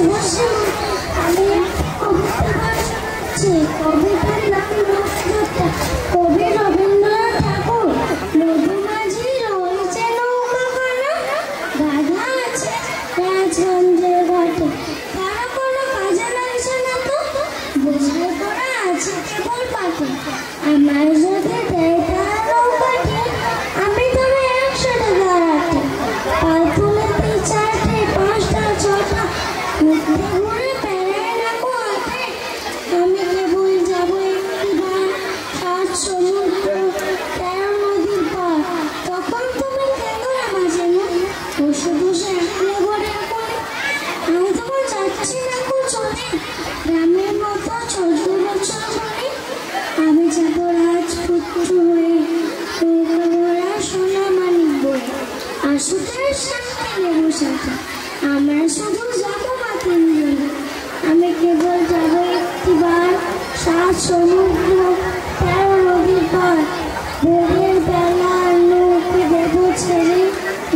বসে আমি কবিতা শোনাচ্ছি। কবিতার নাম রবীন্দ্রনাথ, কবি রবীন্দ্রনাথ ঠাকুর। নদী মাঝি রয়েছে নৌকাখানা, গাধা আছে রাজগঞ্জের ঘাটে, তারা কোনো কাজে লাগছে না তো, বোঝাই করা আছে কেবল পাতে। আমার যদি দেয় তারা নৌকাটি, আমি তবে 100 টাকা রাখি। পাল তুলে 3 4টে 5টা 6টা ঘুরে ঘুরে বেড়ায় রাখো হাতে। আমি কেবল যাবো একটিবার 7 সমুদ্র 13 নদীর পার। তখন তুমি কেঁদো না মাঝে মাঝে, বসে বসে একলে ঘরের কোণে। আমি তখন যাচ্ছি না চলে গ্রামের মতো 14 বছর বলে। আমি যাবো রাজপুত্র হয়ে, নৌকা সোনা মানিক বয়ে। আসুদের সাথে নেবো সাথে, আমরা শুধু যাবো মাতিন বলে। আমি কেবল যাবো একটিবার 7 সমুদ্র 13 নদীর পার। ভোরের বেলা নৌকে দেবো ছেড়ে,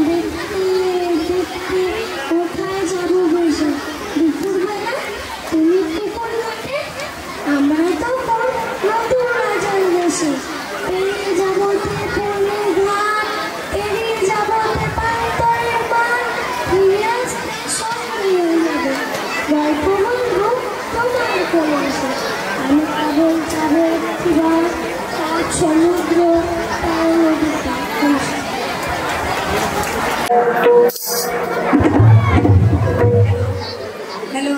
দেখতে দেখতে কোথায় যাবো বসে। দুপুরবেলা তুমি পুকুর ঘাটে, আমরা তখন নতুন রাজার দেশে। পেরিয়ে যাবো তেঁতুলের ঘাট, পেরিয়ে যাবো তেপান্তরের মাঠ, ফিরে আসতে সময় হয়ে যাবে। গল্প বলবো তোমার কোলে এসে। আমি কেবল যাবো একটিবার 7 সমুদ্র 13 নদীর পার। হ্যালো,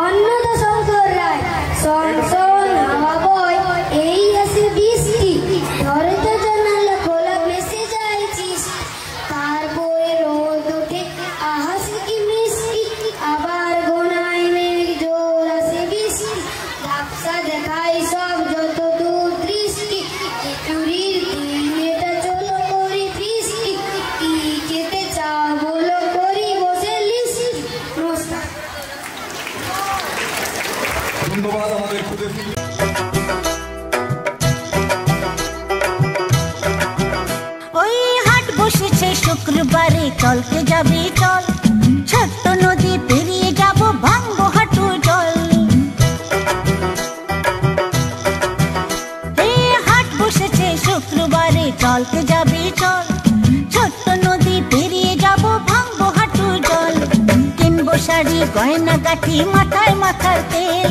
অন্নদা শঙ্কর রায় শোন শোন হাওয়া বয় এই আসে বৃষ্টি ঘরেতে জানালা খোলা ভেসে যাইছিস তার বয়ে রোদ ওঠে আহাসি কি মিষ্টি আবার গোনায় মেঘ জোর আসে বৃষ্টি ঝাপসা দেখাই সব যত দূর দৃষ্টি চুরির দিনেটা চলো করি বৃষ্টি কি খেতে চাও বলো করি বসে লিস্টি। নমস্কার। ধন্যবাদ আমাদের খুদে ওই হাট বসেছে শুক্রবারে চলতে যাবি চল ছোট্ট নদী পেরিয়ে যাব ভাঙবো হাঁটু জল এই হাট বসেছে শুক্রবারে চলতে যাবি চল ছোট্ট নদী পেরিয়ে যাব ভাঙবো হাঁটু জল কিনবো শাড়ি গয়না গাঠি মাথায় মাথার তেল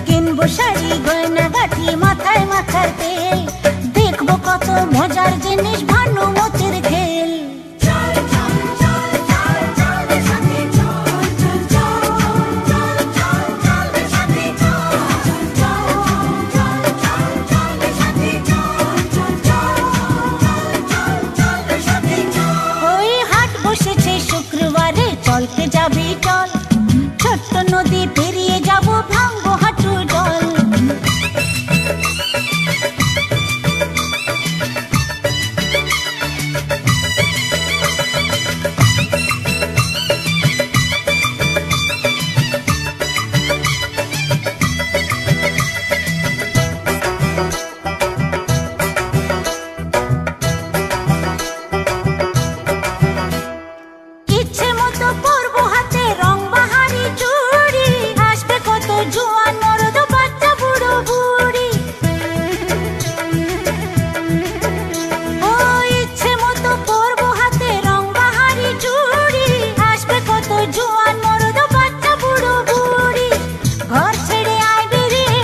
কিনবো শাড়ি গয়না গাঠি মাথায় মাথার তেল দেখবো কত মজার জিনিস ভানুমতির খেল ওই হাট বসেছে শুক্রবারে চলতে যাবি চল ছোট্ট নদী পেরিয়ে যাব ভাঙবো হাঁটু জল ইচ্ছে মতো পরবো হাতে রং বাহারি চুড়ি আসবে কত জোয়ান মরদ বাচ্চা বুড়ো বুড়ি ও ইচ্ছে মতো পরবো হাতে রং বাহারি চুড়ি আসবে কত জোয়ান মরদ বাচ্চা বুড়ো বুড়ি ঘর ছেড়ে আয় বেরিয়ে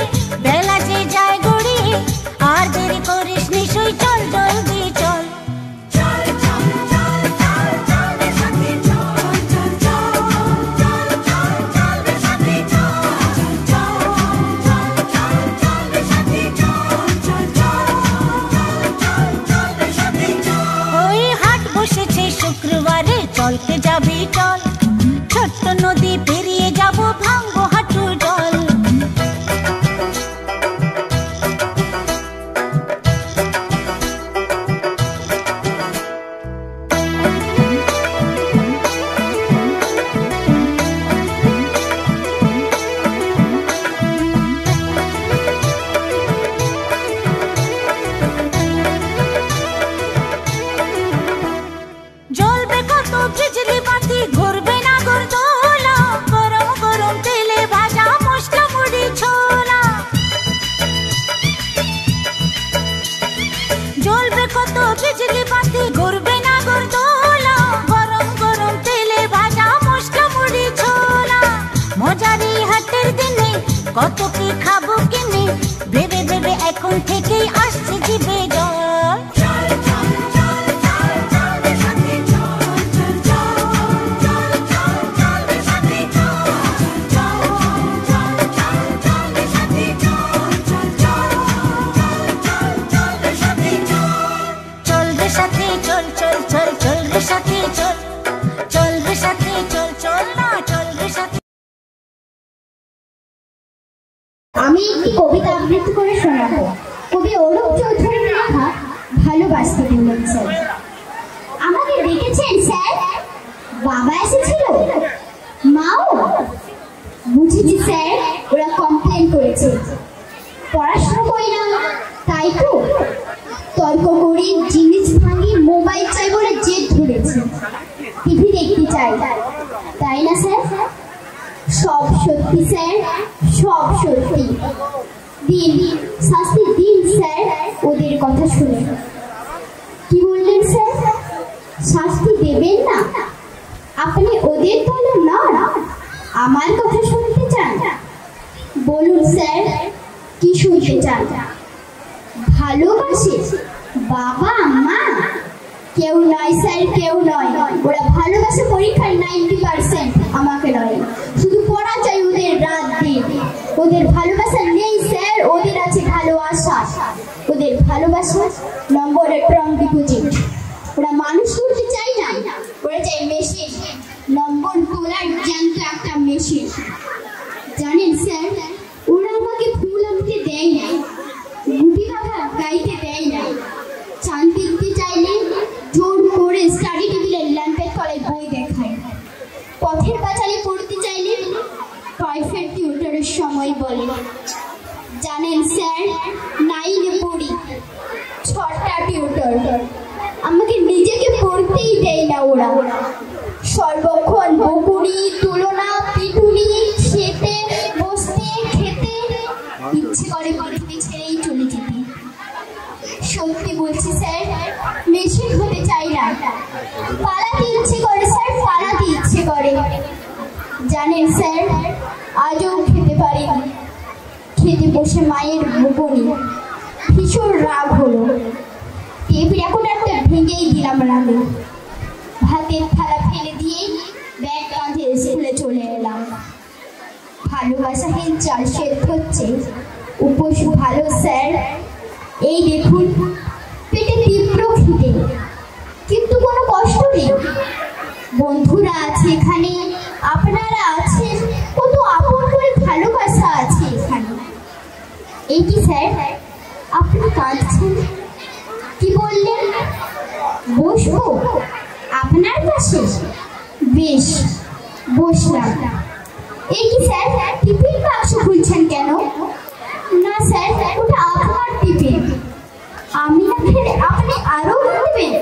বেলা যে যায় গড়িয়ে আর দেরি করিস নিশ্চয়ই চল জলদি চল ওই হাট বসেছে শুক্রবারে চলতে যাবি চল ছোট্ট নদী পেরিয়ে যাব ভাঙবো হাঁটু জল জ্বলবে কত বিজলি বাতি ঘুরবে না গরদোলা গরম গরম তেলে ভাজা মশলা মুড়ি ছোলা জ্বলবে কত বিজলি বাতি ঘুরবে না গরদোলা গরম গরম তেলে ভাজা মশলা মুড়ি ছোলা মজারি হাটের দিনে কত কি খাবো কিনে ভেবে ভেবে এখন থেকেই আসছে জিভে জল চল রে সাথে চল চল চল চল রে সাথে চল চল রে সাথে চল চল না চল রে সাথে আমি একটি কবিতা আবৃত্তি করে শোনাবো। কবি অরূপ চৌধুরীর লেখা ভালোবাসতে বলেছেন। আমাকে ডেকেছেন স্যার? বাবা এসেছিল? মাও? বুঝেছি স্যার, ওরা কমপ্লেন করেছে পড়াশোনা করি না তাই তো তর্ক করি জিনিস ভাঙি মোবাইল চাই বলে জেদ ধরেছে টিভি দেখতে চাই তাই না স্যার? সব সত্যি স্যার, সব সত্যি। দিন শাস্তি দিন স্যার ওদের কথা শুনে। কি বললেন স্যার? শাস্তি দেবেন না? আপনি ওদের দলের নন, আমার কথা শুনতে চান? বলুন স্যার, কি শুনতে চান? ভালোবাসে বাবা মা? কেউ নয় স্যার, কেউ নয়। ওরা ভালোবাসে পরীক্ষার 90%, আমাকে নয়। শুধু পড়া চাই ওদের রাত দিন। ওদের ভালোবাসা নেই স্যার, ওদের আছে ভালোবাসা। ওদের ভালোবাসা নম্বরের ট্রাম ডিপোজিট। ওরা মানুষ তুলতে চাই না, ওরা চাই মেশিন, নম্বর তোলার জ্যান্ত একটা মেশিন। জানেন স্যার, ওরা আমাকে ফুল আনতে দেয় না, গুটি কথা গাইতে দেয় না। শান্তি দিতে চাইলে জোর করে স্টাডি টেবিলের ল্যাম্পের তলায় বই দেখায়। পথের পাঁচালী পড়তে চাইলে প্রাইভেট টিউটরের সময় বলে। জানেন স্যার, 9-এ পড়ি, 6টা টিউটর। আমাকে নিজেকে পড়তেই দেয় না ওরা। সর্বক্ষণ বকুনি, তুলনা, পিটুনি, খেতে বসতে, খেতে ইচ্ছে করে পৃথিবী ছেড়েই চলে যেতে। সত্যি বলছি স্যার, মেশিন হতে চাই না, পালাতে ইচ্ছে করে স্যার, পালাতে ইচ্ছে করে। জানেন স্যার, আজও খেতে পারিনি। খেতে বসে মায়ের বকুনি, ভীষণ রাগ হলো। টেবিল এখন একটা ভেঙেই দিলাম রাগে। ভাতের থালা ফেলে দিয়ে ব্যাগ কাঁধে স্কুলে চলে এলাম। ভালোবাসাহীন চাল সেদ্ধ হচ্ছে, উপোস ভালো স্যার। এই দেখুন, পেটে তীব্র খিদে, কিন্তু কোনো কষ্ট নেই। বন্ধুরা আছে এখানে, আপনারা আছেন, কত আপন করে ভালোবাসা আছে এখানে। এই কি স্যার, আপনি কাঁদছেন? কি বললেন? বসবো আপনার পাশে? বেশ, বসলাম। এই কি স্যার, টিফিন বাক্স খুলছেন কেন? না স্যার, ওটা আপনার টিফিন। আমি না খেলে আপনি আরো দেবেন?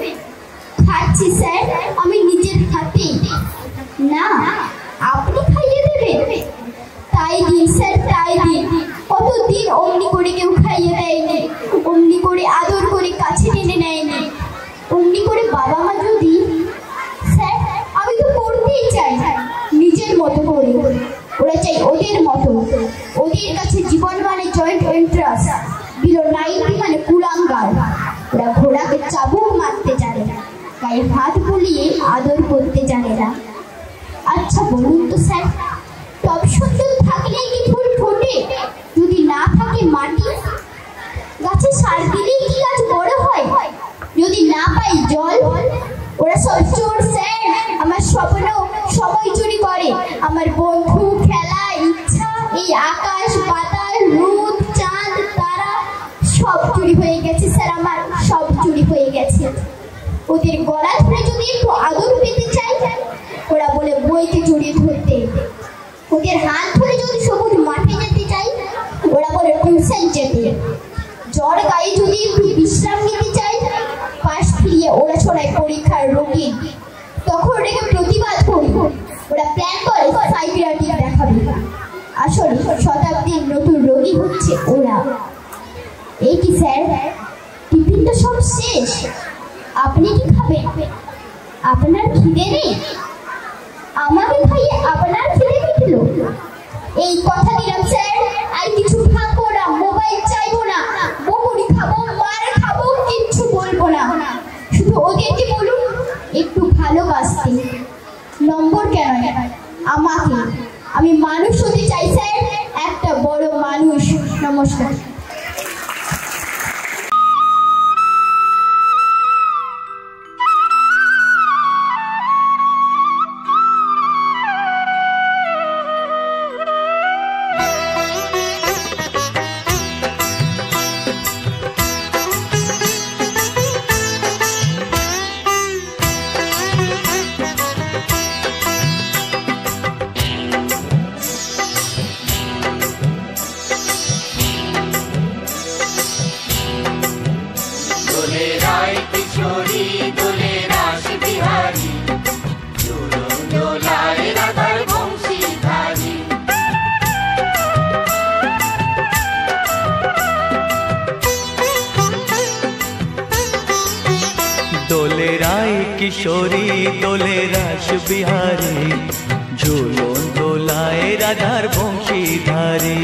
খাচ্ছি স্যার, আমি নিজের হাতে। না, আপনি খাইয়ে দেবেন? তাই দিন স্যার, তাই দিন। কতদিন অমনি করে কেউ খাইয়ে দেয়নি, অমনি করে আদর করে কাছে টেনে নেয়নি। অমনি করে বাবা মা যদি। স্যার, আমি তো পড়তেই চাই নিজের মতো করে। ওরা চাই ওদের মতো। ওদের কাছে জীবন মানে জয়েন্ট এন্ট্রান্স, বিলো 90 মানে কুলাঙ্গার। ওরা ঘোড়াকে চাবুক মারতে জানে না, গায়ে হাত বুলিয়ে আদর করতে জানে না। আচ্ছা বলুন তো স্যার, টব সুন্দর থাকলেই কি ফুল ফোটে? যদি না থাকে মাটি, গাছে সার দিলেই কি গাছ বড় হয়? যদি না পাই জল? ওরা সব চোর স্যার, আমার স্বপ্ন সময় চুরি করে। আমার বন্ধু, খেলা, ইচ্ছা, এই আকাশ বাতাস, রোদ, চাঁদ, তারা সব চুরি হয়ে গেছে স্যার, আমার সব চুরি হয়ে গেছে। ওদের গলা ধরে যদি একটু আদর পেতে চাই, ওরা বলে বইকে জড়িয়ে ধরতে। ওদের হাত ধরে যদি সবুজ মাঠে যেতে চাই, ওরা বলে টিউশন যেতে। জ্বর গায়ে যদি একটু বিশ্রাম নিতে চাই, পাশ ফিরিয়ে ওরা ছড়ায় পরীক্ষার রোগী। তখন রেখে প্রতিবাদ করি, ওরা প্ল্যান করে সাইকিয়াট্রিক দেখাবে। আসলে শতাব্দীর নতুন রোগী হচ্ছে ওরা। এই কি স্যার, টিফিন তো সব শেষ, আপনি কি খাবেন? আপনার খিদে নেই? আমাকে খাইয়ে আপনার খিদে মিটলো? এই কথা দিলাম স্যার, আর কিছু খাবো না, মোবাইল চাইবো না, বকুনি খাবো, মার খাবো, কিচ্ছু বলবো না। শুধু ওদেরকে বলুন একটু ভালোবাসতে। নম্বর কেন আমাকে? আমি মানুষ হতে চাই স্যার, একটা বড় মানুষ। নমস্কার। কিশোরী দোলে রাস বিহারী ঝুলন দোলায় রাধার বংশীধারী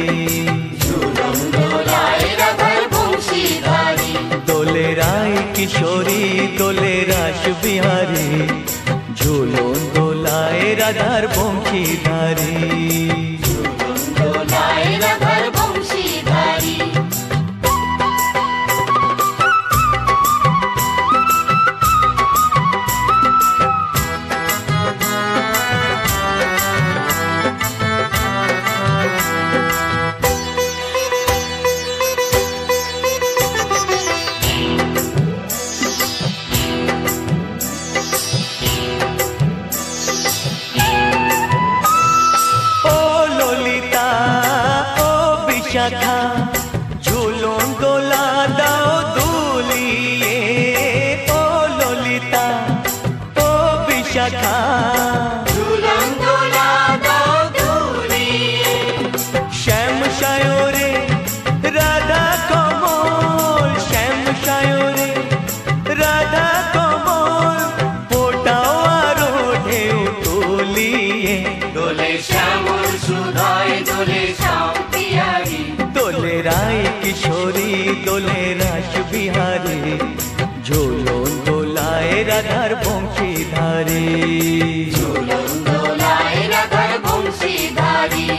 ঝুলন দোলায় রাধার বংশীধারী দোলে রায় কিশোরী দোলে রাস বিহারী ঝুলন দোলায় রাধার বংশীধারী ঝুলন দোলায় রাধার বংশীধারী শাখা ঝুলন দোলা দাও দুলিয়ে ও ললিতা ও বিশাখা ঝুলন দোলা দাও দুলিয়ে শ্যাম সায়রে রাধা কমল শ্যাম সায়রে রাধা কমল ফোটাও আরো ঢেউ তুলিয়ে দোলে শ্যামল সুধায় দোলে শ্যাম পিয়ারি দোলে রায় কিশোরী দোলে রাস বিহারী ঝুলন দোলায় রাধার বংশীধারী ঝুলন দোলায় রাধার বংশীধারী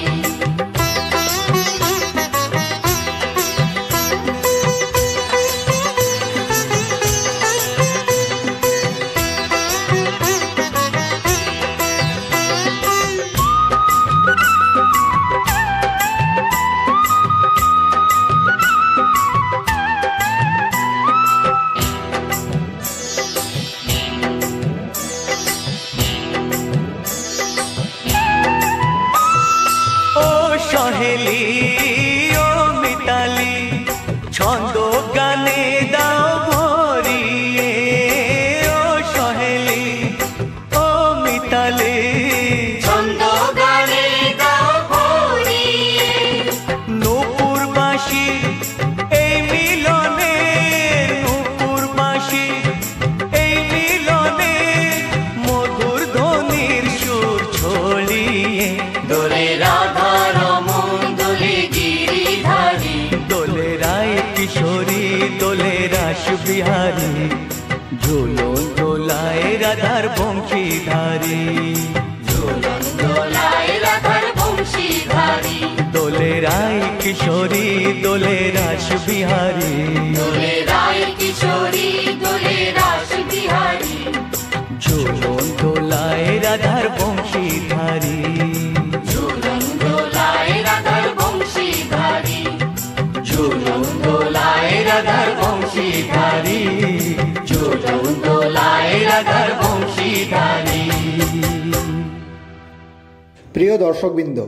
সহেলি ও মিতালি ছন্দ গানে দাও ভরিয়ে ও সহেলি ও মিতালি ছন্দ গানে দাও ভরিয়ে নূপুর বাঁশি এই মিলনে নূপুর বাঁশি এই মিলনে মধুর ধ্বনির সুর ছড়িয়ে দোলে রাধা রমন দোলে গিরিধারী দোলে রায় কিশোরী দোলে রাস বিহারী ঝুলন দোলায় রাধার বংশীধারী ঝুলন দোলায় রাধার বংশীধারী দোলে রায় কিশোরী দোলে রাস বিহারী দোলে রায় কিশোরী দোলে রাস বিহারী ঝুলন দোলায় রাধার বংশীধারী ঝুলন দোলায় রাধার বংশীধারী ঝুলন দোলায় রাধার বংশীধারী ঝুলন দোলায় রাধার বংশীধারী। প্রিয় দর্শকবৃন্দ,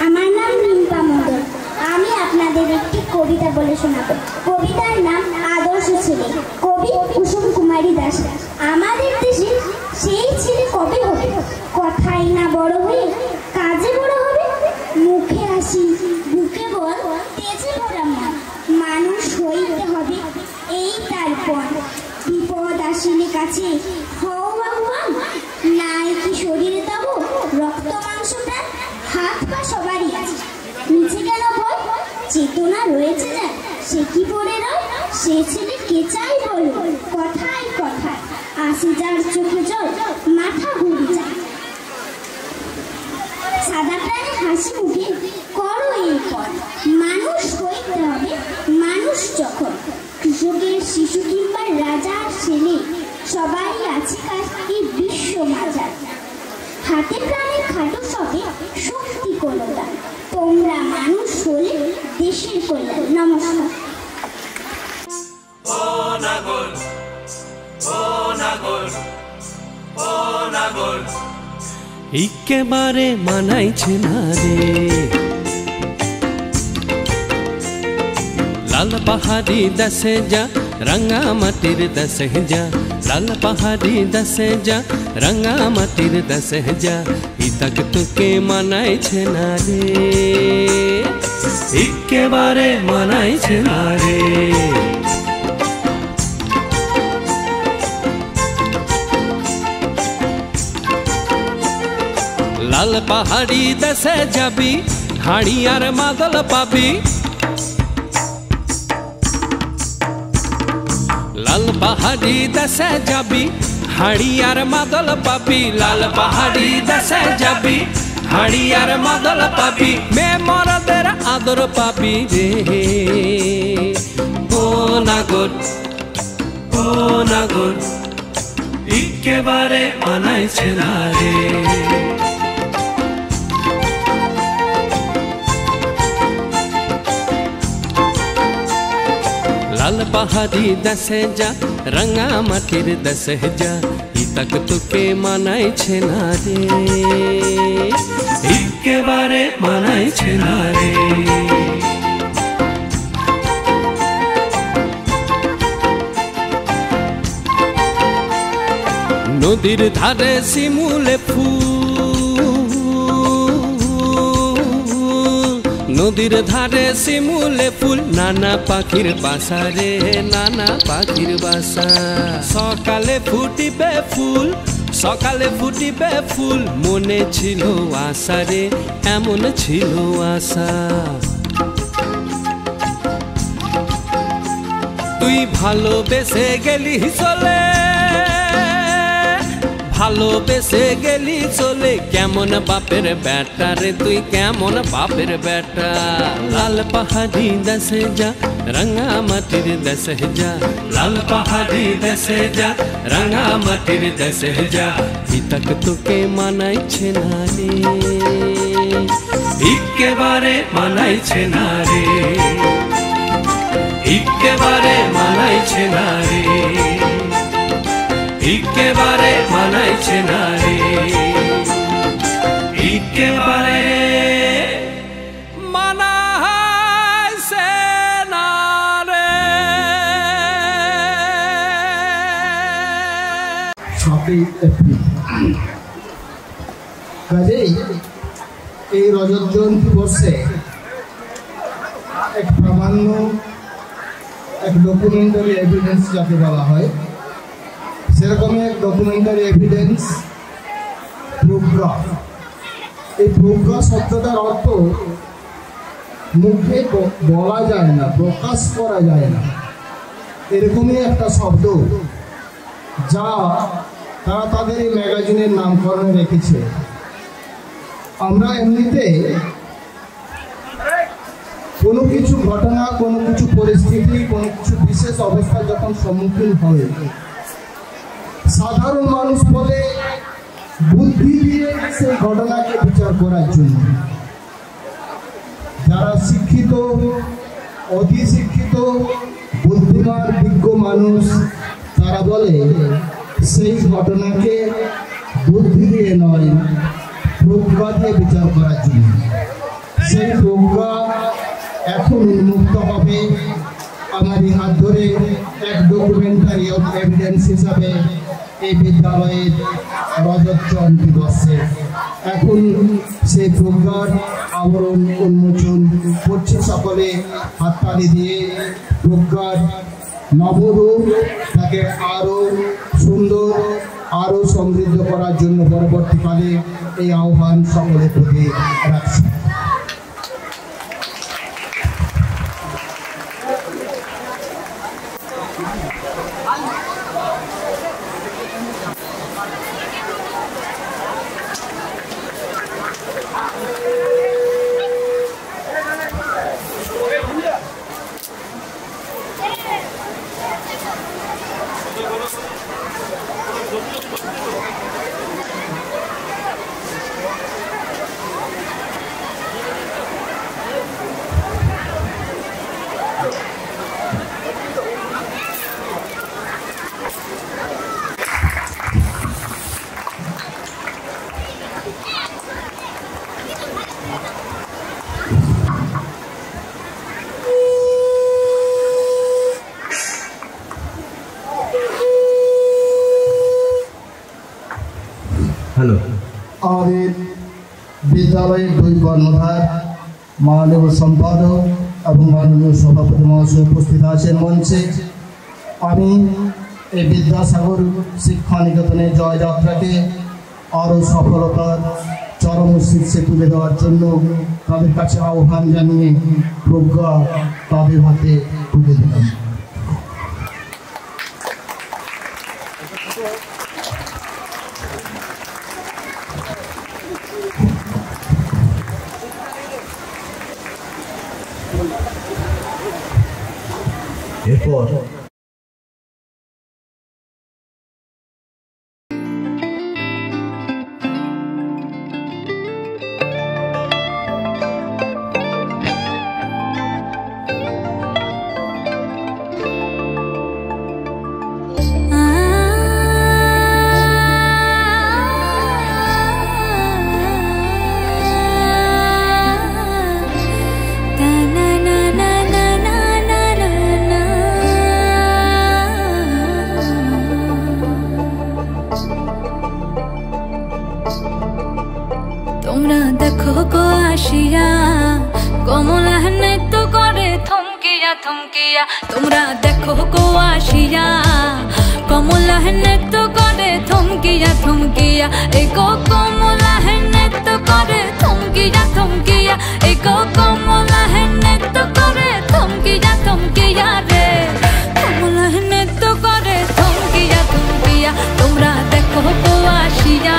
আমার নাম রিম্পা মণ্ডল। আমি আপনাদের একটি কবিতা বলে শোনাব। কবিতার নাম আদর্শ ছেলে, কবি কুসুম কুমারী দাস। আমাদের দেশে সেই ছেলে কবে হবে? কথাই না বড় হয়ে কাজে বড় হবে। মুখে হাসি বুকে বল তেজে ভরা মন, মানুষ হইতে হবে এই তার পণ। বিপদ আসিলে কাছে হও আহ্বান, নাই কি শরীরে তব রক্ত মাংস প্রাণ? হাত পা সবারই আছে, নিচে কেন ভয়? চেতনা রয়েছে যার সে কি পড়ে রয়? সে ছেলে কে চাই বলো? কথায় কথায় আসে যার চোখে জল, মাথা ঘুরে যায়। সাদা প্রাণে হাসি মুখে করো এই পথ, মানুষ হইতে হবে মানুষ যখন। কৃষকের শিশু কিংবা রাজার ছেলে সবাই আছে এই বিশ্ব মাঝার। হাতে প্রাণে খাটো সবে শক্তি কল্যাণ, তোমরা মানুষ হলে দেশের কল্যাণ। নমস্কার। ও নাগর ও নাগর ও নাগর একেবারে মানাইছে না রে, লাল পাহাড়ি দশে যা রঙা মাটির দশে যা, লাল পাহাড়ি দশে যা রঙা মাটির দশে যা, ইতক তোকে মানাইছে না রে, একেবারে মানাইছে না রে। লাল পাহাড়ি দেশে যাবি হাড়ি আর মাদল পাবি লাল পাহাড়ি দেশে যাবি হাড়ি আর মাদল পাবি লাল পাহাড়ি দেশে যাবি হাড়ি আর মাদল পাবি মে মরদের আদর পাবি রে ও নাগর একেবারে মানাইছে না রে লাল পাহাড়ি দেশে যা রঙা মাটির দেশে যা ইতক তোকে মানাইছে না রে একেবারে মানাইছে না রে নদীর ধারে শিমুলে ফুল নদীর ধারে শিমুলে ফুল নানা পাখির বাসা রে নানা পাখির বাসা সকালে ফুটিবে ফুল মনে ছিল আশা রে এমন ছিল আশা তুই ভালোবেসে গেলি চলে কেমন বাপের বেটা রে তুই কেমন বাপের বেটা লাল পাহাড়ি দেশে যা রঙা মাটির দেশে যা লাল পাহাড়ি দেশে যা রঙা মাটির দেশে যা ইতক তোকে মানাইছে না রে একেবারে মানাইছে না রে একেবারে মানাইছে না রে একেবারে মানাইছে না রে একেবারে মানাইছে না রে 7ই এপ্রিল কাজেই এই রজত জয়ন্তী বর্ষে এক প্রামাণ্য এক ডকুমেন্টারি এভিডেন্স যাকে বলা হয় সেরকমই এক ডকুমেন্টারি এভিডেন্স প্রোগ্রাম এই প্রোগ্রাম শব্দটার অর্থ মুখে বলা যায় না প্রকাশ করা যায় না এরকমই একটা শব্দ যা তারা তাদের এই ম্যাগাজিনের নামকরণে রেখেছে আমরা এমনিতে কোনো কিছু ঘটনা কোনো কিছু পরিস্থিতি কোনো কিছু বিশেষ অবস্থার যখন সম্মুখীন হয় সাধারণ মানুষ বলে বুদ্ধি দিয়ে সেই ঘটনাকে বিচার করার জন্য যারা শিক্ষিত অধিশিক্ষিত বুদ্ধিমান বিজ্ঞ মানুষ তারা বলে সেই ঘটনাকে বুদ্ধি দিয়ে নয় প্রজ্ঞা দিয়ে বিচার করার জন্য সেই প্রজ্ঞা এখন উন্মুক্ত হবে আমারই হাত ধরে এক ডকুমেন্টারি এভিডেন্স হিসাবে এই বিদ্যালয়ের রজত জয়ন্তী বর্ষে এখন সেই প্রজ্ঞার আবরণ উন্মোচন করছে সকলে হাততালি দিয়ে প্রজ্ঞার নবরূপ তাকে আরও সুন্দর আরও সমৃদ্ধ করার জন্য পরবর্তীকালে এই আহ্বান সকলের প্রতি রাখছি আমাদের বিদ্যালয়ের দুই কর্ণধার মাননীয় সম্পাদক এবং মাননীয় সভাপতি মহাশয় উপস্থিত আছেন মঞ্চে। আমি এই বিদ্যাসাগর শিক্ষা নিকেতনের জয়যাত্রাকে আরও সফলতার চরম শীর্ষে তুলে দেওয়ার জন্য তাদের কাছে আহ্বান জানিয়ে প্রজ্ঞা তাদের হাতে তুলে দিলাম। এরপর তোমরা দেখো গো আসিয়া কমলা নৃত্য করে থমকিয়া থমকিয়া, তোমরা দেখো গো আসিয়া কমলা নৃত্য করে থমকিয়া থমকিয়া, এই গো কমলা নৃত্য করে থমকিয়া থমকিয়া, এই গো কমলা নৃত্য করে থমকিয়া থমকিয়া রে, কমলা নৃত্য করে থমকিয়া থমকিয়া, তোমরা দেখো গো আসিয়া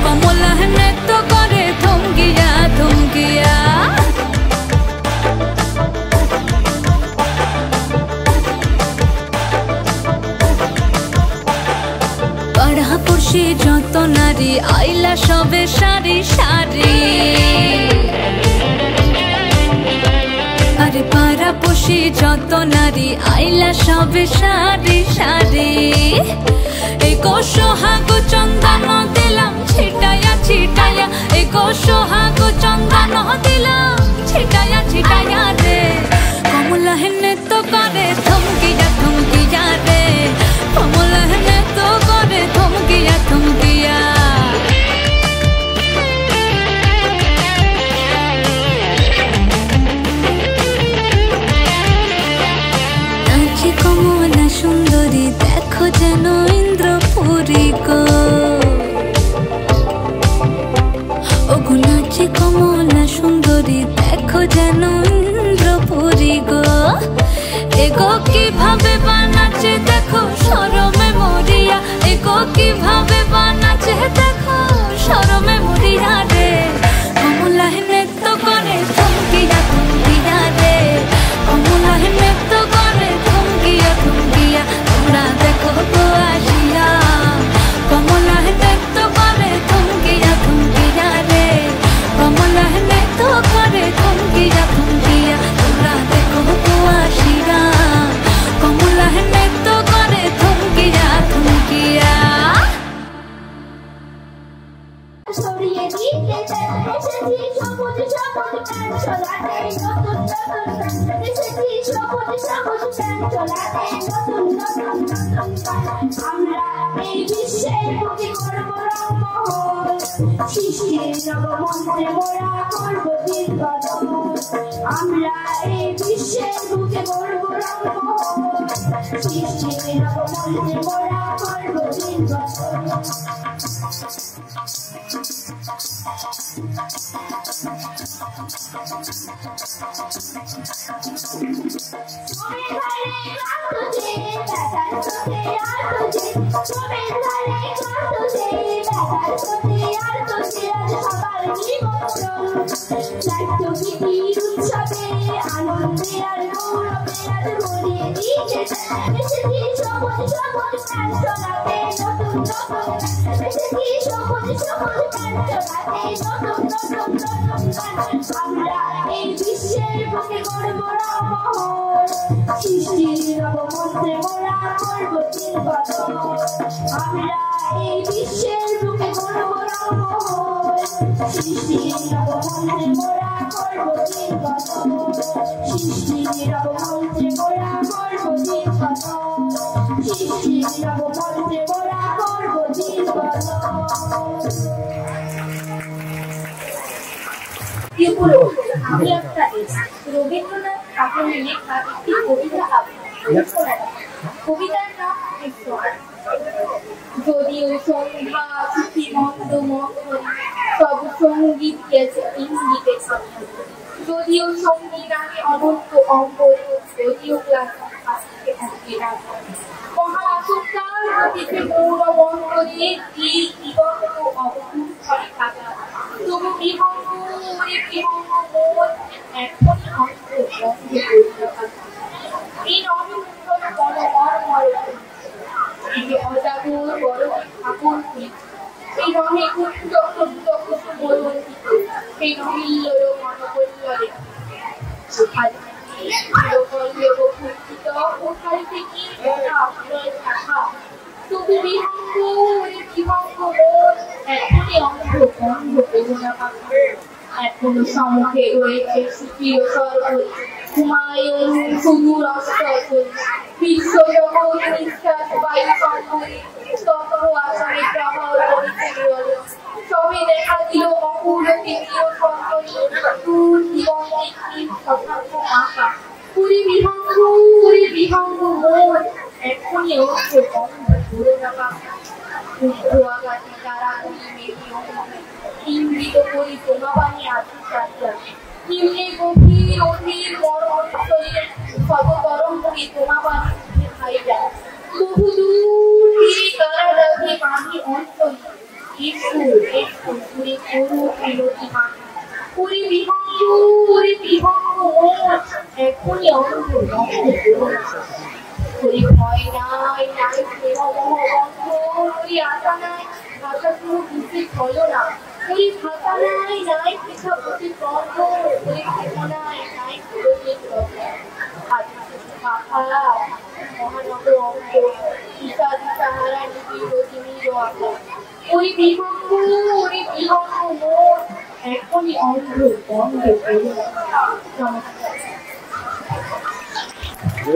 কমলা নৃত্য করে থমকিয়া থমকিয়া। পাড়াপড়শি যত নারী আইলা সবে সারি সারি, আরে পাড়াপড়শি যত নারী আইলা সবে সারি সারি, এই গো সোহাগ চন্দন দিলাম ছিটায়া ছিটায়া, এই গো সোহাগ চন্দন দিলাম ছিটায়া ছিটায়া রে, কমলা নৃত্য করে থমকিয়া থমকিয়া রে, কমলা নৃত্য করে থমকিয়া থমকিয়া। নাচে কমলা সুন্দরী দেখো যেন ইন্দ্রপুরী গো, ওগো নাচে কমলা সুন্দরী দেখো যেন ইন্দ্রপুরী গো, এগো কিভাবে বানাচ্ছে দেখো শরমে মরিয়া, এগো কিভাবে বানাচ্ছে দেখো শরমে মরিয়া রে, কমলা নৃত্য করে থমকিয়া থমকিয়া রে, কমলা নৃত্য করে থমকিয়া থমকিয়া, তোমরা দেখো গো আসিয়া কমলা নৃত্য করে থমকিয়া থমকিয়া রে, কমলা নৃত্য করে থমকিয়া থমকিয়া, তোমরা দেখো গো আসিয়া কমলা নৃত্য করে থমকিয়া থমকিয়া। সরিয়ে দিতে এসেছি সবুজ সবুজ প্যান্ট চলাতে নতুন নতুন, এসেছি সবুজ সবুজ প্যান্ট চলাতে নতুন নতুন নতুন, আমরা এই বিশ্বের বুকে করব রংমহল, সৃষ্টির নবমন্ত্রে মোরা করব দীর্ঘদল, আমরা এই বিশ্বের বুকে করব রংমহল, সৃষ্টির নবমন্ত্রে মোরা করব দীর্ঘদল। আনন্দে আর গৌরবে আর ভরিয়ে দিতে এসেছি সবুজ সবুজ প্যান্ট চলাতে নতুন নতুন, এসেছি সবুজ সবুজ প্যান্ট চলাতে নতুন নতুন নতুন, আমরা এই বিশ্বের বুকে করব রংমহল, সৃষ্টির নবমন্ত্রে মোরা করব দীর্ঘদল, আমরা এই বিশ্বের বুকে করব রংমহল, সৃষ্টির নবমন্ত্রে মোরা করব দীর্ঘদল, সৃষ্টির নবমন্ত্রে মোরা করব দীর্ঘদল, সৃষ্টির নবমন্ত্রে মোরা করব দীর্ঘদল। আমি একটা রবীন্দ্রনাথ ঠাকুরের লেখা একটি কবিতা কবিতার নাম যদিও সন্ধ্যা মন্দ মঙ্গল সব করিয়াছে ইঙ্গিতে যদিও সঙ্গী রাগে অনন্ত অম্বর যদিও ক্লাসের কাছে থাকে না মহারাষ্ট্রার গতিতে গৌরবঙ্গরে এই দিগন্ত অবধূত করে থাকা তবু বিহঙ্গ মোর এখনই অন্ত বন্ধ করিয়া এই নবীনন্দন বড় এই অজাগর বড় ঠাকুর এই রঙে কুণ্ড ক্ষুদ্র কুসুমরঞ্জিত এই নবীল্লর মনকল্লরে তবু বিহঙ্গ মোর এখনই অন্ধ বন্ধ বেদনা পাখি এখনো সম্মুখে রয়েছে সুপ্রিয় সর্বত হুমায়ুন সুদূর অস্তর বিশ্বজগৎ নিঃশ্বাস বায়ু সম্মুখে তত আসামে প্রভাব পরিচয় সবে দেখা দিল অপূর্ব তৃতীয় সন্তরী দূর দিগন্তে শতাব্দ আঁকা পুরী বিহঙ্গ মোর এখনই অর্থ বন্ধ করে রাখা ধোয়াগাছি তারা ইঙ্গিত করি তোমাবাণী আছে চারিয়া নিম্নে গভীর অধীর বড় অঞ্চলে শত তরঙ্গে তোমাবাণী খাই যায় বহুদূর তারা রাখে বাণী অঞ্চল পুরী পুরু বিরোধী মাটি পুরী বিহঙ্গ মোর এখনই অন্ধ পুরী ভয় নাই স্নেহ মোহ বন্ধ পুরী আশা নাই আশা কোনো কিছু চলো না পুরী ভাষা নাই পিঠা প্রতি বন্ধ পুরী খেমো নাই পুরোহিত মহানগর অঙ্ক দিশা হারা নিবিড় আশা পুরী বিহঙ্গ মোর এখনই অন্ধ বন্ধ নমস্কার।